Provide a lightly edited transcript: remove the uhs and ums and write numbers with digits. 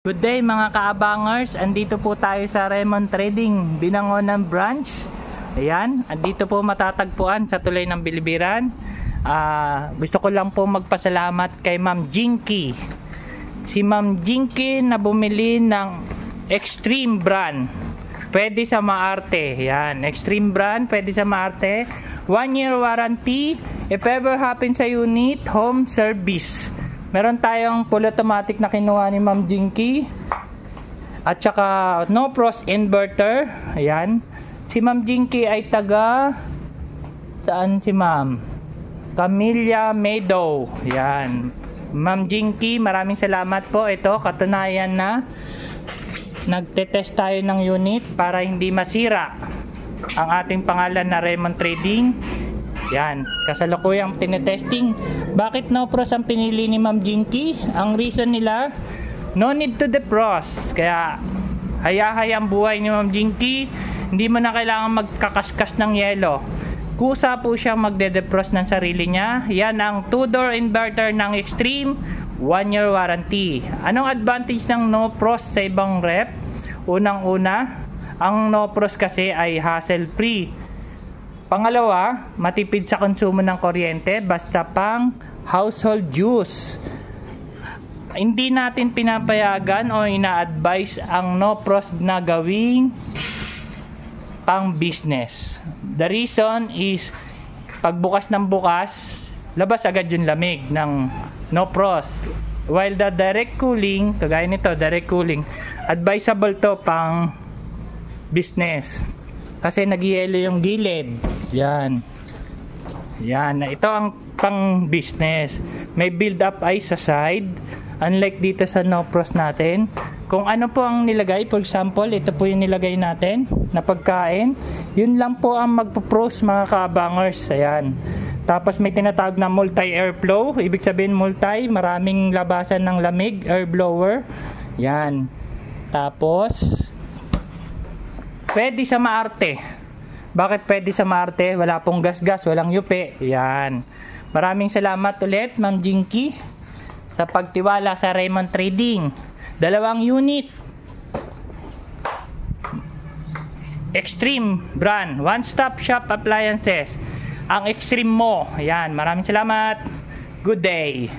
Good day mga kaabangers, andito po tayo sa Raymond Trading, Binangonan Branch. Ayan, andito po matatagpuan sa tulay ng Bilibiran. Gusto ko lang po magpasalamat kay Ma'am Jinky. Si Ma'am Jinky na bumili ng Extreme brand. Pwede sa Maarte. Ayan, Extreme brand, pwede sa Maarte. 1 year warranty. If ever happen sa unit, home service. Meron tayong full automatic na kinuha ni Ma'am Jinky. At saka no pros inverter. Ayan. Si Ma'am Jinky ay taga saan si Ma'am? Camellia Meadow. Ayan. Ma'am Jinky, maraming salamat po. Ito, katunayan na nagtetest tayo ng unit para hindi masira ang ating pangalan na Raymond Trading. Yan, kasalukuyang tinetesting. Bakit no pros ang pinili ni Ma'am Jinky? Ang reason nila, no need to defrost. Kaya hayahayang buhay ni Ma'am Jinky. Hindi mo na kailangan magkakaskas ng yelo. Kusa po siya magde-defrost ng sarili niya. Yan ang 2-door inverter ng Extreme, 1 year warranty. Anong advantage ng no frost sa ibang rep? Unang-una, ang no frost kasi ay hassle free. Pangalawa, matipid sa konsumo ng kuryente basta pang household use. Hindi natin pinapayagan o ina-advise ang no frost na gawing pang business. The reason is pagbukas ng bukas, labas agad yung lamig ng no frost. While the direct cooling, kagaya nito, direct cooling, advisable to pang business. Kasi nagyelo yung gilid. Yan. Yan. Ito ang pang business. May build up ice sa side. Unlike dito sa no frost natin. Kung ano po ang nilagay, for example, ito po yung nilagay natin na pagkain. Yun lang po ang magpo-frost mga kaabangers. Ayan. Tapos may tinatawag na multi-airflow. Ibig sabihin multi, maraming labasan ng lamig, air blower. Yan. Tapos pwede sa Maarte. Bakit pwede sa Maarte? Wala pong gas-gas, walang yupe. Yan. Maraming salamat ulit, Ma'am Jinky, sa pagtiwala sa Raymond Trading. 2 unit. Extreme brand. One-stop shop appliances. Ang Extreme mo. Yan. Maraming salamat. Good day.